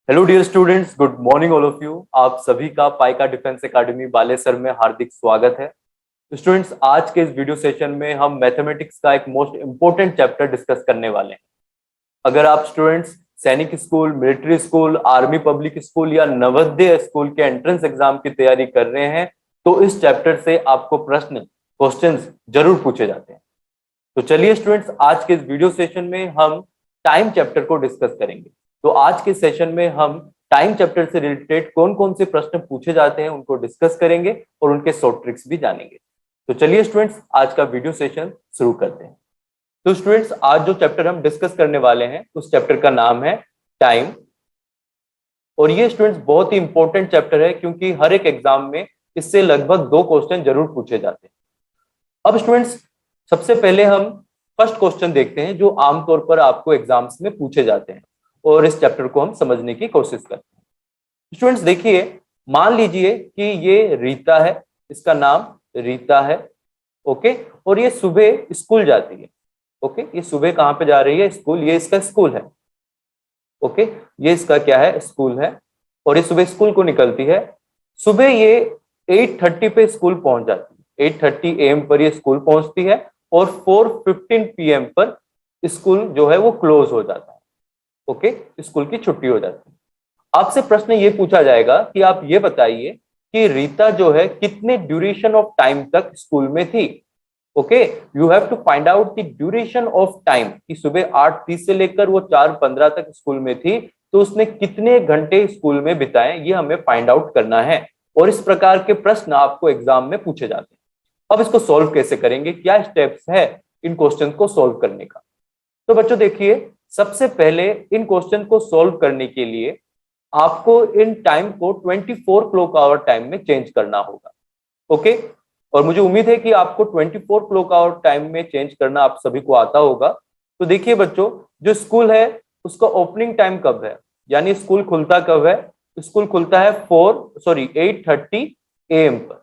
Hello dear students, good morning all of you. आप सभी का पाइका डिफेंस एकेडमी बालेसर में हार्दिक स्वागत है। स्टूडेंट्स, आज के इस वीडियो सेशन में हम मैथमेटिक्स का एक मोस्ट इंपॉर्टेंट चैप्टर डिस्कस करने वाले हैं। अगर आप स्टूडेंट्स सैनिक school, military school, army public school या नवोदय स्कूल के एंट्रेंस एग्जाम की तैयारी कर रहे हैं तो इस चैप्टर से आपको क्वेश्चंस जरूर पूछे जाते हैं। तो चलिए स्टूडेंट्स, आज के इस वीडियो सेशन में हम टाइम चैप्टर को डिस्कस करेंगे। तो आज के सेशन में हम टाइम चैप्टर से रिलेटेड कौन कौन से प्रश्न पूछे जाते हैं उनको डिस्कस करेंगे और उनके शॉर्ट ट्रिक्स भी जानेंगे। तो चलिए स्टूडेंट्स, आज का वीडियो सेशन शुरू करते हैं। तो स्टूडेंट्स, आज जो चैप्टर हम डिस्कस करने वाले हैं उस चैप्टर का नाम है टाइम। और ये स्टूडेंट्स बहुत ही इंपॉर्टेंट चैप्टर है क्योंकि हर एक एग्जाम में इससे लगभग 2 क्वेश्चन जरूर पूछे जाते हैं। अब स्टूडेंट्स, सबसे पहले हम फर्स्ट क्वेश्चन देखते हैं जो आमतौर पर आपको एग्जाम्स में पूछे जाते हैं और इस चैप्टर को हम समझने की कोशिश करते हैं। स्टूडेंट्स देखिए, मान लीजिए कि ये रीता है, इसका नाम रीता है, ओके, और ये सुबह स्कूल जाती है। ओके, ये सुबह कहाँ पे जा रही है? स्कूल। ये इसका स्कूल है। ओके, ये इसका क्या है? स्कूल है। और ये सुबह स्कूल को निकलती है। सुबह ये 8:30 पे स्कूल पहुंच जाती है। 8:30 AM पर ये स्कूल पहुंचती है और 4:15 PM पर स्कूल जो है वो क्लोज हो जाता है। ओके, स्कूल की छुट्टी हो जाती है। आपसे प्रश्न ये पूछा जाएगा कि आप ये बताइए कि रीता जो है कितने ड्यूरेशन ऑफ टाइम तक स्कूल में थी। Okay, you have to find out the duration of time कि सुबह 8:30 से लेकर वो 4:15 तक स्कूल में थी, तो उसने कितने घंटे स्कूल में बिताए, ये हमें फाइंड आउट करना है। और इस प्रकार के प्रश्न आपको एग्जाम में पूछे जाते हैं। अब इसको सॉल्व कैसे करेंगे, क्या स्टेप्स है इन क्वेश्चन को सॉल्व करने का? तो बच्चों देखिए, सबसे पहले इन क्वेश्चन को सॉल्व करने के लिए आपको इन टाइम को 24 क्लॉक आवर टाइम में चेंज करना होगा। ओके, और मुझे उम्मीद है कि आपको 24 क्लॉक आवर टाइम में चेंज करना आप सभी को आता होगा। तो देखिए बच्चों, जो स्कूल है उसका ओपनिंग टाइम कब है, यानी स्कूल खुलता कब है? स्कूल खुलता है 8:30 AM पर,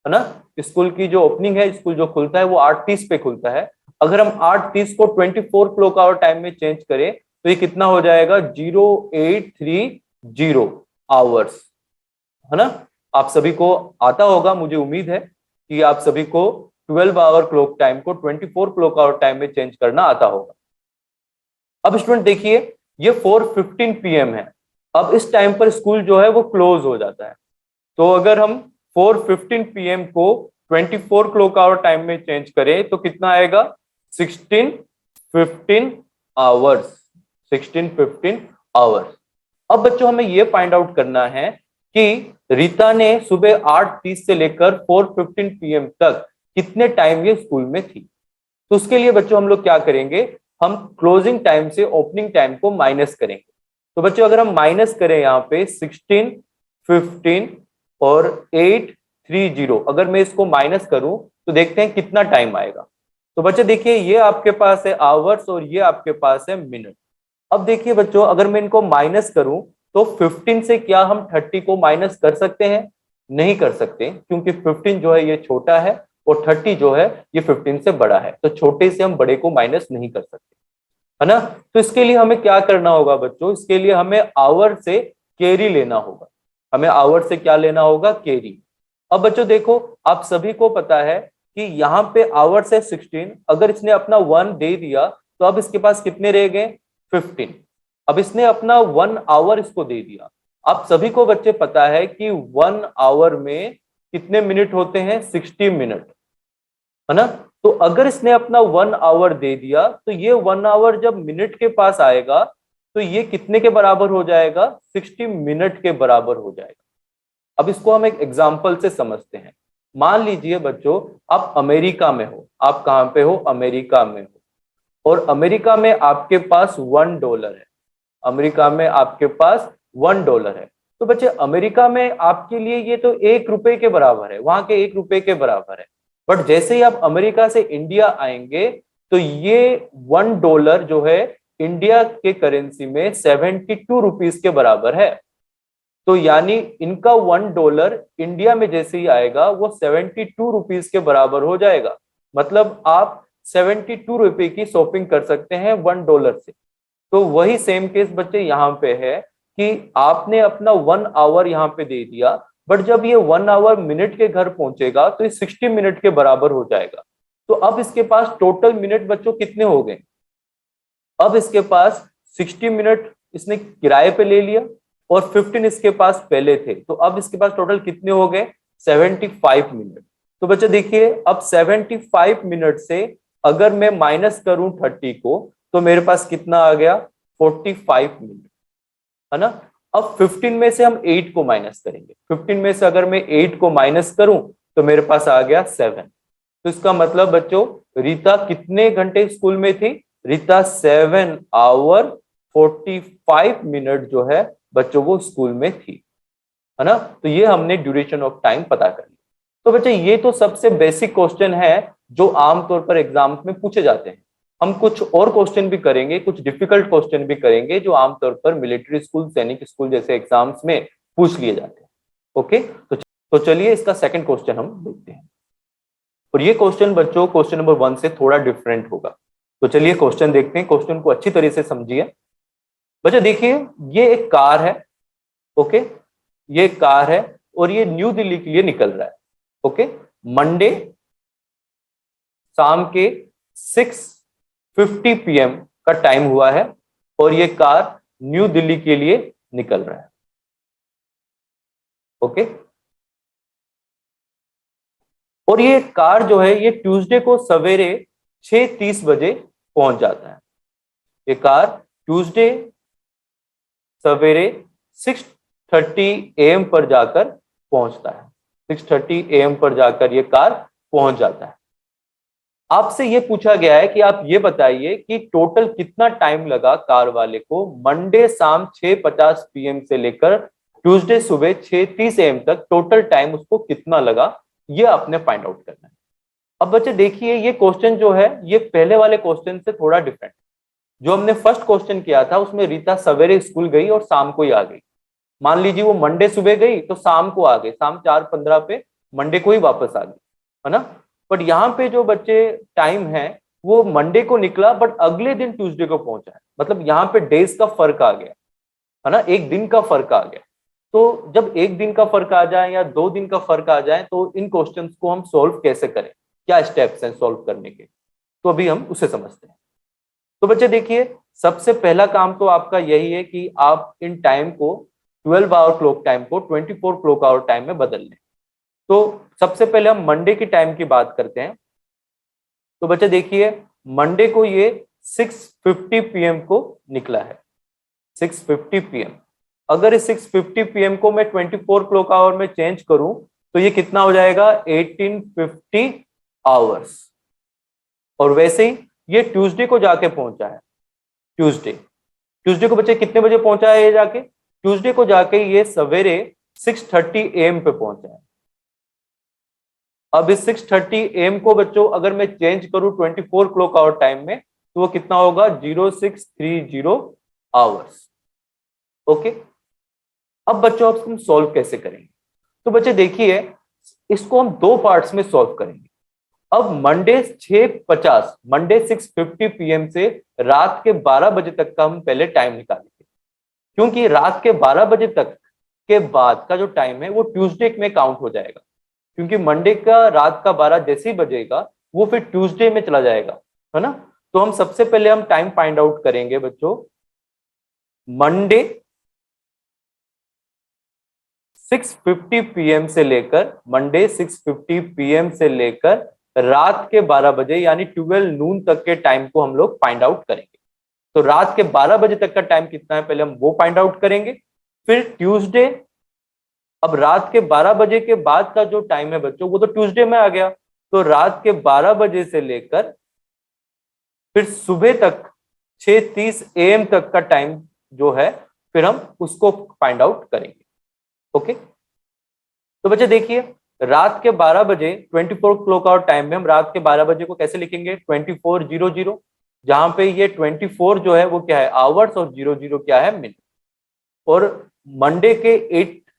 है ना। स्कूल की जो ओपनिंग है, स्कूल जो खुलता है वो 8:30 पे खुलता है। अगर हम 8:30 को 24 क्लॉक आवर टाइम में चेंज करें तो ये कितना हो जाएगा? 0830 आवर्स, है ना। आप सभी को आता होगा, मुझे उम्मीद है कि आप सभी को 12 आवर क्लॉक टाइम को 24 क्लॉक आवर टाइम में चेंज करना आता होगा। अब स्टूडेंट देखिए, ये 4:15 PM है। अब इस टाइम पर स्कूल जो है वो क्लोज हो जाता है। तो अगर हम 4:15 PM को 24 क्लॉक आवर टाइम में चेंज करें तो कितना आएगा? 16:15 आवर्स। 16:15 आवर्स। अब बच्चों हमें यह फाइंड आउट करना है कि रीता ने सुबह 8:30 से लेकर 4:15 PM तक कितने टाइम ये स्कूल में थी। तो उसके लिए बच्चों हम लोग क्या करेंगे, हम क्लोजिंग टाइम से ओपनिंग टाइम को माइनस करेंगे। तो बच्चों अगर हम माइनस करें यहाँ पे 16, 15 और 8:30, अगर मैं इसको माइनस करूं तो देखते हैं कितना टाइम आएगा। तो बच्चे देखिए, ये आपके पास है आवर्स और ये आपके पास है मिनट। अब देखिए बच्चों, अगर मैं इनको माइनस करूं तो 15 से क्या हम 30 को माइनस कर सकते हैं? नहीं कर सकते, क्योंकि 15 जो है ये छोटा है और 30 जो है ये 15 से बड़ा है। तो छोटे से हम बड़े को माइनस नहीं कर सकते, है ना। तो इसके लिए हमें क्या करना होगा बच्चों? इसके लिए हमें आवर से कैरी लेना होगा। हमें आवर से क्या लेना होगा? कैरी। अब बच्चों देखो, आप सभी को पता है कि यहाँ पे आवर्स है 16, अगर इसने अपना 1 दे दिया तो अब इसके पास कितने रह गए? 15। अब इसने अपना 1 आवर इसको दे दिया। आप सभी को बच्चे पता है कि 1 आवर में कितने मिनट होते हैं? 60 मिनट, है ना। तो अगर इसने अपना 1 आवर दे दिया तो ये 1 आवर जब मिनट के पास आएगा तो ये कितने के बराबर हो जाएगा? 60 मिनट के बराबर हो जाएगा। अब इसको हम एक एग्जाम्पल से समझते हैं। मान लीजिए बच्चों, आप अमेरिका में हो। आप कहां पे हो? अमेरिका में हो। और अमेरिका में आपके पास $1 है। अमेरिका में आपके पास $1 है। तो बच्चे अमेरिका में आपके लिए ये तो ₹1 के बराबर है, वहां के ₹1 के बराबर है। बट जैसे ही आप अमेरिका से इंडिया आएंगे तो ये $1 जो है इंडिया के करेंसी में 72 रुपीज के बराबर है। तो यानी इनका $1 इंडिया में जैसे ही आएगा वो 72 रुपीज के बराबर हो जाएगा। मतलब आप 72 रुपए की शॉपिंग कर सकते हैं $1 से। तो वही सेम केस बच्चे यहाँ पे है कि आपने अपना 1 आवर यहाँ पे दे दिया, बट जब ये 1 आवर मिनट के घर पहुंचेगा तो ये 60 मिनट के बराबर हो जाएगा। तो अब इसके पास टोटल मिनट बच्चों कितने हो गए? अब इसके पास 60 मिनट इसने किराए पे ले लिया और 15 इसके पास पहले थे, तो अब इसके पास टोटल कितने हो गए? 75 मिनट। तो बच्चे देखिए, अब 75 मिनट से अगर मैं माइनस करूं 30 को, तो मेरे पास कितना आ गया? 45 मिनट, है ना। अब 15 में से हम 8 को माइनस करेंगे। 15 में से अगर मैं 8 को माइनस करूं तो मेरे पास आ गया 7। तो इसका मतलब बच्चों, रीता कितने घंटे स्कूल में थी? रीता 7 आवर 45 मिनट जो है बच्चों वो स्कूल में थी, है ना। तो ये हमने ड्यूरेशन ऑफ टाइम पता कर लिया। तो बच्चे ये तो सबसे बेसिक क्वेश्चन है जो आमतौर पर एग्जाम्स में पूछे जाते हैं। हम कुछ और क्वेश्चन भी करेंगे, कुछ डिफिकल्ट क्वेश्चन भी करेंगे जो आमतौर पर मिलिट्री स्कूल, सैनिक स्कूल जैसे एग्जाम्स में पूछ लिए जाते हैं। ओके, तो चलिए इसका सेकंड क्वेश्चन हम देखते हैं। और ये क्वेश्चन बच्चों क्वेश्चन नंबर 1 से थोड़ा डिफरेंट होगा। तो चलिए क्वेश्चन देखते हैं, क्वेश्चन को अच्छी तरह से समझिए। बच्चे देखिए, ये एक कार है। ओके, ये एक कार है और ये न्यू दिल्ली के लिए निकल रहा है। ओके, मंडे शाम के 6:50 PM का टाइम हुआ है और ये कार न्यू दिल्ली के लिए निकल रहा है। ओके, और ये कार जो है ये ट्यूसडे को सवेरे 6:30 बजे पहुंच जाता है। ये कार ट्यूसडे सवेरे 6:30 AM पर जाकर पहुंचता है। 6:30 AM पर जाकर ये कार पहुंच जाता है। आपसे ये पूछा गया है कि आप ये बताइए कि टोटल कितना टाइम लगा कार वाले को मंडे शाम 6:50 PM से लेकर ट्यूसडे सुबह 6:30 AM तक, टोटल टाइम उसको कितना लगा, ये आपने फाइंड आउट करना है। अब बच्चे देखिए, ये क्वेश्चन जो है ये पहले वाले क्वेश्चन से थोड़ा डिफरेंट। जो हमने फर्स्ट क्वेश्चन किया था उसमें रीता सवेरे स्कूल गई और शाम को ही आ गई। मान लीजिए वो मंडे सुबह गई तो शाम को आ गई, शाम 4:15 पे मंडे को ही वापस आ गई, है ना। बट यहाँ पे जो बच्चे टाइम है वो मंडे को निकला बट अगले दिन ट्यूसडे को पहुंचा है। मतलब यहाँ पे डेज का फर्क आ गया, है ना, एक दिन का फर्क आ गया। तो जब एक दिन का फर्क आ जाए या 2 दिन का फर्क आ जाए तो इन क्वेश्चंस को हम सोल्व कैसे करें, क्या स्टेप्स हैं सोल्व करने के, तो अभी हम उसे समझते हैं। तो बच्चे देखिए, सबसे पहला काम तो आपका यही है कि आप इन टाइम को 12 आवर क्लॉक टाइम को 24 क्लॉक आवर टाइम में बदल लें। तो सबसे पहले हम मंडे की टाइम की बात करते हैं। तो बच्चे देखिए, मंडे को ये 6:50 PM को निकला है। 6:50 PM। अगर इस 6:50 PM को मैं 24 क्लॉक आवर में चेंज करूं तो ये कितना हो जाएगा? 1850 आवर्स। और वैसे ही ये ट्यूसडे को जाके पहुंचा है। ट्यूसडे ट्यूसडे को बच्चे कितने बजे पहुंचा है ये जाके? ट्यूसडे को जाके ये सवेरे 6:30 AM पे पहुंचा है। अब इस 6:30 AM को बच्चों अगर मैं चेंज करूं 24 क्लॉक आवर टाइम में तो वो कितना होगा? 0630 आवर्स। ओके, अब बच्चों अब हम सॉल्व कैसे करेंगे? तो बच्चे देखिए, इसको हम 2 पार्ट्स में सॉल्व करेंगे। अब मंडे 6:50, मंडे 6:50 PM से रात के 12 बजे तक का हम पहले टाइम निकालेंगे, क्योंकि रात के 12 बजे तक के बाद का जो टाइम है वो ट्यूसडे में काउंट हो जाएगा। क्योंकि मंडे का रात का 12 जैसे ही बजेगा वो फिर ट्यूसडे में चला जाएगा, है ना। तो हम सबसे पहले हम टाइम फाइंड आउट करेंगे बच्चों, मंडे 6:50 PM से लेकर, मंडे 6:50 PM से लेकर रात के 12 बजे यानी 12 नून तक के टाइम को हम लोग फाइंड आउट करेंगे। तो रात के 12 बजे तक का टाइम कितना है पहले हम वो फाइंड आउट करेंगे। फिर ट्यूसडे, अब रात के 12 बजे के बाद का जो टाइम है बच्चों वो तो ट्यूसडे में आ गया। तो रात के 12 बजे से लेकर फिर सुबह तक 6:30 AM तक का टाइम जो है फिर हम उसको फाइंड आउट करेंगे। ओके, तो बच्चे देखिए, रात के 12 बजे 24 क्लॉक आवर टाइम में हम रात के 12 बजे को कैसे लिखेंगे? 2400, जहां पे ये 24 जो है वो क्या है? आवर्स, और 00 क्या है? मिनट। और मंडे के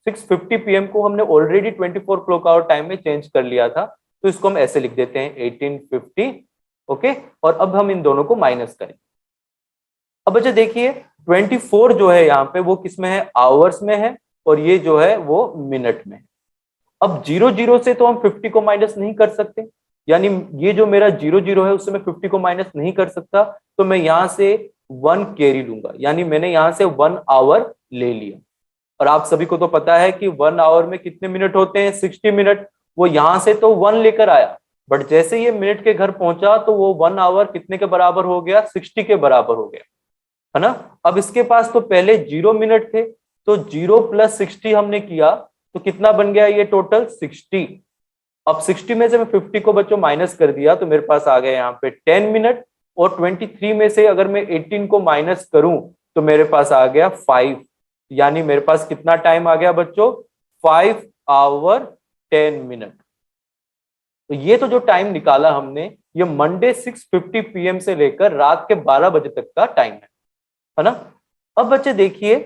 6:50 PM को हमने ऑलरेडी 24 क्लॉक आवर टाइम में चेंज कर लिया था, तो इसको हम ऐसे लिख देते हैं 1850। ओके, और अब हम इन दोनों को माइनस करें। अब बच्चे देखिए, 24 जो है यहाँ पे वो किस में है, आवर्स में है, और ये जो है वो मिनट में है। अब 0 0 से तो हम 50 को माइनस नहीं कर सकते, यानी ये जो मेरा 0 0 है उससे मैं 50 को माइनस नहीं कर सकता, तो मैं यहां से 1 कैरी लूंगा, यानी मैंने यहां से 1 आवर ले लिया। और आप सभी को तो पता है कि 1 आवर में कितने मिनट होते हैं, 60 मिनट। वो यहां से तो 1 लेकर आया, बट जैसे ये मिनट के घर पहुंचा तो वो 1 आवर कितने के बराबर हो गया, 60 के बराबर हो गया, है ना। अब इसके पास तो पहले 0 मिनट थे, तो 0 + 60 हमने किया, तो कितना बन गया ये टोटल 60। अब 60 में से मैं 50 को बच्चों माइनस कर दिया, तो मेरे पास आ गया यहाँ पे 10 मिनट। और 23 में से अगर मैं 18 को माइनस करूं तो मेरे पास आ गया 5, यानी मेरे पास कितना टाइम आ गया बच्चों, 5 आवर 10 मिनट। तो ये तो जो टाइम निकाला हमने, ये मंडे 6:50 PM से लेकर रात के 12 बजे तक का टाइम है ना। अब बच्चे देखिए,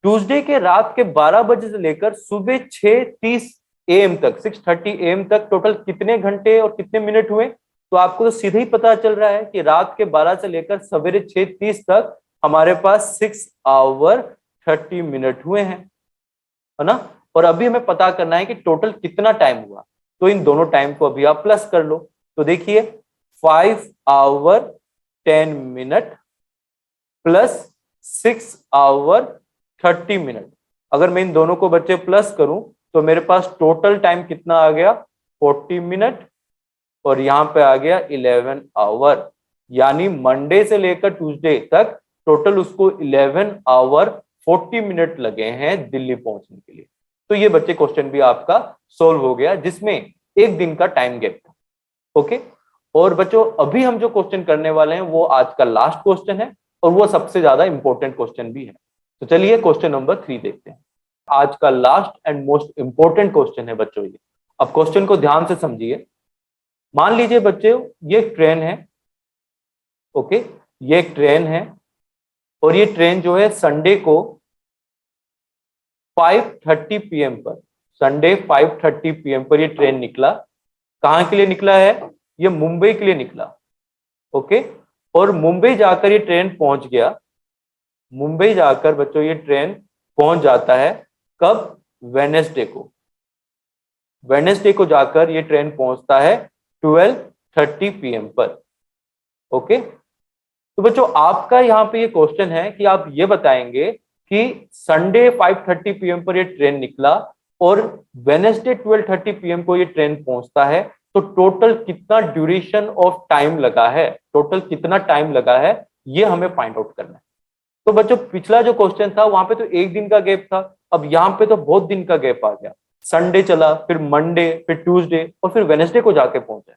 ट्यूसडे के रात के 12 बजे से लेकर सुबह 6:30 AM तक, 6:30 AM तक टोटल कितने घंटे और कितने मिनट हुए। तो आपको तो सीधे ही पता चल रहा है कि रात के 12 से लेकर सवेरे 6:30 तक हमारे पास 6 आवर 30 मिनट हुए हैं, है ना। और अभी हमें पता करना है कि टोटल कितना टाइम हुआ, तो इन दोनों टाइम को अभी आप प्लस कर लो। तो देखिए 5 hour 10 minute plus 6 hour 30 minute, अगर मैं इन दोनों को बच्चे प्लस करूं तो मेरे पास टोटल टाइम कितना आ गया, 40 मिनट, और यहां पे आ गया 11 आवर। यानी मंडे से लेकर ट्यूसडे तक टोटल उसको 11 आवर 40 मिनट लगे हैं दिल्ली पहुंचने के लिए। तो ये बच्चे क्वेश्चन भी आपका सोल्व हो गया, जिसमें एक दिन का टाइम गैप था। ओके, और बच्चों अभी हम जो क्वेश्चन करने वाले हैं वो आज का लास्ट क्वेश्चन है, और वो सबसे ज्यादा इंपॉर्टेंट क्वेश्चन भी है। तो चलिए क्वेश्चन नंबर 3 देखते हैं। आज का last and most important question है बच्चों ये। अब क्वेश्चन को ध्यान से समझिए। मान लीजिए बच्चे ये ट्रेन है, ओके, ये एक ट्रेन है, और ये ट्रेन जो है संडे को 5:30 PM पर, संडे 5:30 PM पर ये ट्रेन निकला। कहां के लिए निकला है, ये मुंबई के लिए निकला, ओके। और मुंबई जाकर ये ट्रेन पहुंच गया, मुंबई जाकर बच्चों ये ट्रेन पहुंच जाता है कब, वेडनेसडे को, वेडनेसडे को जाकर ये ट्रेन पहुंचता है 12:30 PM पर, ओके। तो बच्चों आपका यहाँ पे ये क्वेश्चन है कि आप ये बताएंगे कि संडे 5:30 PM पर ये ट्रेन निकला और वेडनेसडे 12:30 PM को ये ट्रेन पहुंचता है, तो टोटल कितना ड्यूरेशन ऑफ टाइम लगा है, टोटल कितना टाइम लगा है, ये हमें फाइंड आउट करना है। तो बच्चों पिछला जो क्वेश्चन था वहां पे तो एक दिन का गैप था, अब यहाँ पे तो बहुत दिन का गैप आ गया। संडे चला, फिर मंडे, फिर ट्यूसडे, और फिर वेडनेसडे को जाके पहुंचा।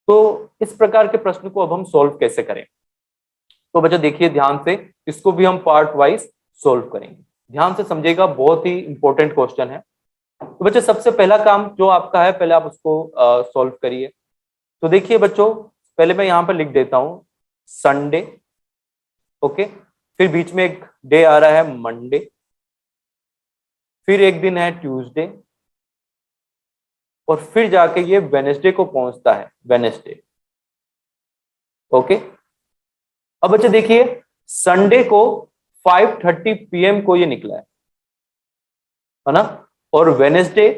तो इस प्रकार के प्रश्न को अब हम सोल्व कैसे करें। तो बच्चों देखिए ध्यान से, इसको भी हम पार्ट वाइज सोल्व करेंगे, ध्यान से समझिएगा, बहुत ही इंपॉर्टेंट क्वेश्चन है। तो बच्चों सबसे पहला काम जो आपका है, पहले आप उसको सोल्व करिए। तो देखिए बच्चों, पहले मैं यहाँ पर लिख देता हूं संडे, ओके, फिर बीच में एक डे आ रहा है मंडे, फिर एक दिन है ट्यूसडे, और फिर जाके ये वेडनेसडे को पहुंचता है, वेडनेसडे, ओके। अब बच्चे देखिए संडे को 5:30 PM को ये निकला है ना, और वेडनेसडे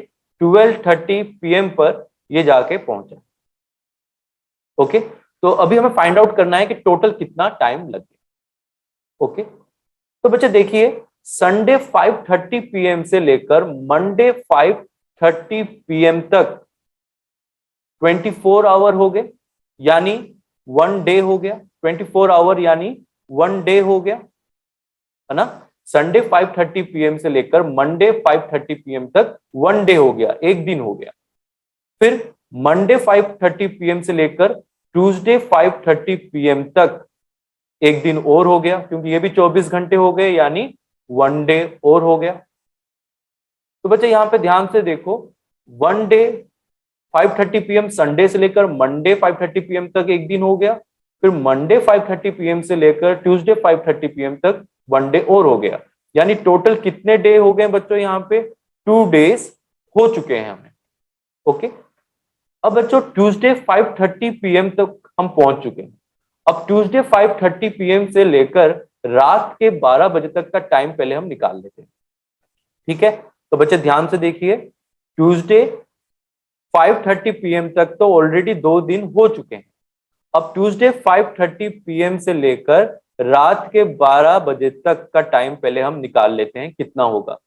12:30 PM पर ये जाके पहुंचा, ओके। तो अभी हमें फाइंड आउट करना है कि टोटल कितना टाइम लगे, ओके। तो बच्चे देखिए संडे 5:30 PM से लेकर मंडे 5:30 PM तक 24 आवर हो गए, यानी 1 डे हो गया, 24 आवर यानी 1 डे हो गया, है ना। संडे 5:30 PM से लेकर मंडे 5:30 PM तक 1 डे हो गया, एक दिन हो गया। फिर मंडे 5:30 PM से लेकर ट्यूसडे 5:30 PM तक एक दिन और हो गया, क्योंकि ये भी 24 घंटे हो गए, यानी 1 डे और हो गया। तो बच्चे यहां पे ध्यान से देखो, 1 डे 5:30 PM संडे से लेकर मंडे 5:30 PM तक एक दिन हो गया, फिर मंडे 5:30 PM से लेकर ट्यूसडे 5:30 PM तक 1 डे और हो गया, यानी टोटल कितने डे हो गए बच्चों, यहाँ पे 2 डेज हो चुके हैं हमें, ओके। अब बच्चों ट्यूसडे 5:30 PM तक हम पहुंच चुके हैं। अब ट्यूसडे 5:30 PM से लेकर रात के 12 बजे तक का टाइम पहले हम निकाल लेते हैं। ठीक है, तो बच्चे ध्यान से देखिए, ट्यूसडे 5:30 PM तक तो ऑलरेडी 2 दिन हो चुके हैं। अब ट्यूसडे 5:30 PM से लेकर रात के 12 बजे तक का टाइम पहले हम निकाल लेते हैं, कितना होगा।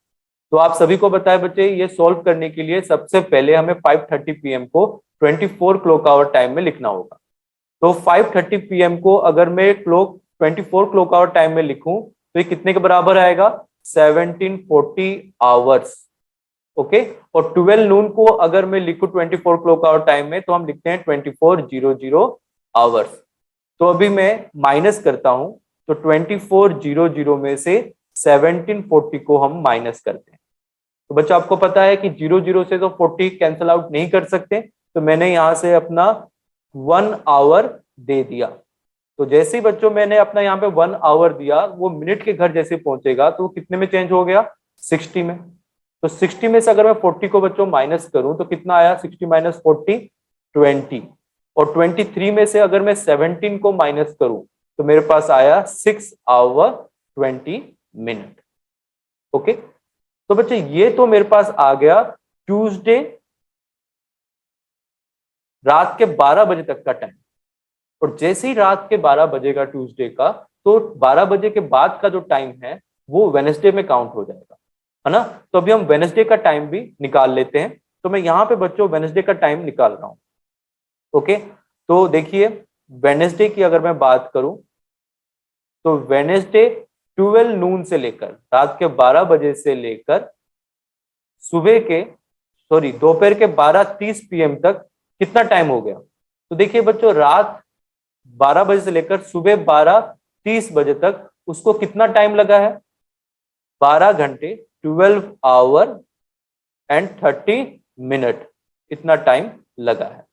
तो आप सभी को बताए बच्चे, ये सॉल्व करने के लिए सबसे पहले हमें 5:30 PM को 24 क्लॉक आवर टाइम में लिखना होगा। तो 5:30 PM को अगर मैं 24 क्लॉक आवर टाइम में लिखूं तो ये कितने के बराबर आएगा, 1740 आवर्स। ओके, और 12 नून को अगर मैं लिखूं 24 क्लॉक आवर टाइम में तो हम लिखते हैं 2400 आवर्स। तो अभी मैं माइनस करता हूं, तो 2400 में से 1740 को हम माइनस करते हैं। तो बच्चा आपको पता है कि 00 से तो 40 कैंसिल आउट नहीं कर सकते, तो मैंने यहां से अपना 1 आवर दे दिया। तो जैसे ही बच्चों मैंने अपना यहाँ पे 1 आवर दिया, वो मिनट के घर जैसे पहुंचेगा तो कितने में चेंज हो गया, 60 में। तो 60 में से अगर मैं 40 को बच्चों माइनस करूं तो कितना आया, 60 माइनस 40 20। और 23 में से अगर मैं 17 को माइनस करूं तो मेरे पास आया 6 आवर 20 मिनट। ओके, तो बच्चे ये तो मेरे पास आ गया ट्यूसडे रात के 12 बजे तक का टाइम। और जैसे ही रात के 12 बजेगा ट्यूसडे का, तो 12 बजे के बाद का जो टाइम है वो वेडनेसडे में काउंट हो जाएगा, है ना। तो अभी हम वेडनेसडे का टाइम भी निकाल लेते हैं। तो मैं यहाँ पे बच्चों वेडनेसडे का टाइम निकाल रहा हूं। ओके, तो देखिए वेडनेसडे की अगर मैं बात करूं तो वेडनेसडे 12 नून से लेकर रात के 12 बजे से लेकर सुबह के दोपहर के 12:30 PM तक कितना टाइम हो गया। तो देखिए बच्चों, रात 12 बजे से लेकर सुबह 12:30 बजे तक उसको कितना टाइम लगा है, 12 घंटे 12 आवर एंड 30 मिनट, इतना टाइम लगा है।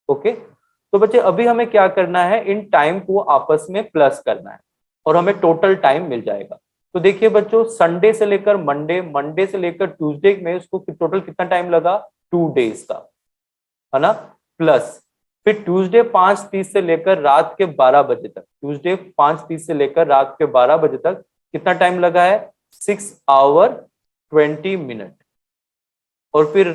ओके, तो बच्चे अभी हमें क्या करना है, इन टाइम को आपस में प्लस करना है और हमें टोटल टाइम मिल जाएगा। तो देखिए बच्चों, संडे से लेकर मंडे, मंडे से लेकर ट्यूसडे में उसको टोटल कितना टाइम लगा, 2 डेज का, है ना। प्लस फिर ट्यूसडे 5:30 से लेकर रात के 12 बजे तक, ट्यूसडे 5:30 से लेकर रात के 12 बजे तक कितना टाइम लगा है, 6 आवर 20 मिनट। और फिर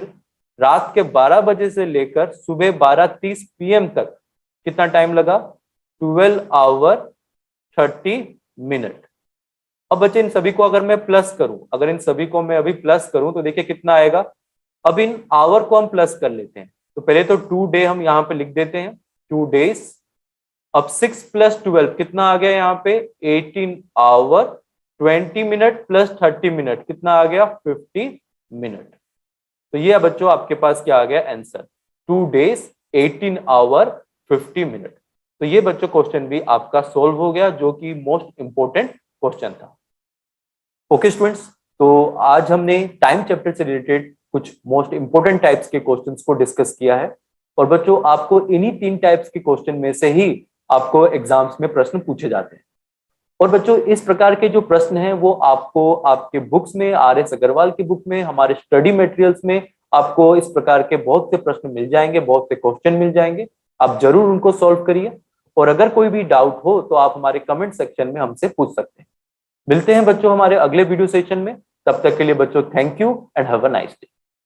रात के 12 बजे से लेकर सुबह 12:30 PM तक कितना टाइम लगा, 12 आवर 30 मिनट। अब बच्चे इन सभी को अगर मैं प्लस करूं, अगर इन सभी को मैं अभी प्लस करूं तो देखिए कितना आएगा। अब इन आवर को हम प्लस कर लेते हैं, तो पहले तो 2 डे हम यहाँ पे लिख देते हैं, 2 डेज। अब 6 + 12 कितना आ गया यहाँ पे, 18 आवर 20 मिनट प्लस 30 मिनट, कितना आ गया, 50 मिनट। तो ये बच्चों आपके पास क्या आ गया आंसर, 2 डेज 18 आवर 50 मिनट। तो ये बच्चों क्वेश्चन भी आपका सोल्व हो गया, जो कि मोस्ट इंपोर्टेंट क्वेश्चन था। ओके स्टूडेंट्स, तो आज हमने टाइम चैप्टर से रिलेटेड कुछ मोस्ट इंपोर्टेंट टाइप्स के क्वेश्चंस को डिस्कस किया है। और बच्चों आपको इन्हीं 3 टाइप्स के क्वेश्चन में से ही आपको एग्जाम्स में प्रश्न पूछे जाते हैं। और बच्चों इस प्रकार के जो प्रश्न हैं वो आपको आपके बुक्स में, RS अग्रवाल की बुक में, हमारे स्टडी मटेरियल्स में आपको इस प्रकार के बहुत से प्रश्न मिल जाएंगे, बहुत से क्वेश्चन मिल जाएंगे। आप जरूर उनको सॉल्व करिए। और अगर कोई भी डाउट हो तो आप हमारे कमेंट सेक्शन में हमसे पूछ सकते हैं। मिलते हैं बच्चों हमारे अगले वीडियो सेशन में। तब तक के लिए बच्चों thank you and have a nice day.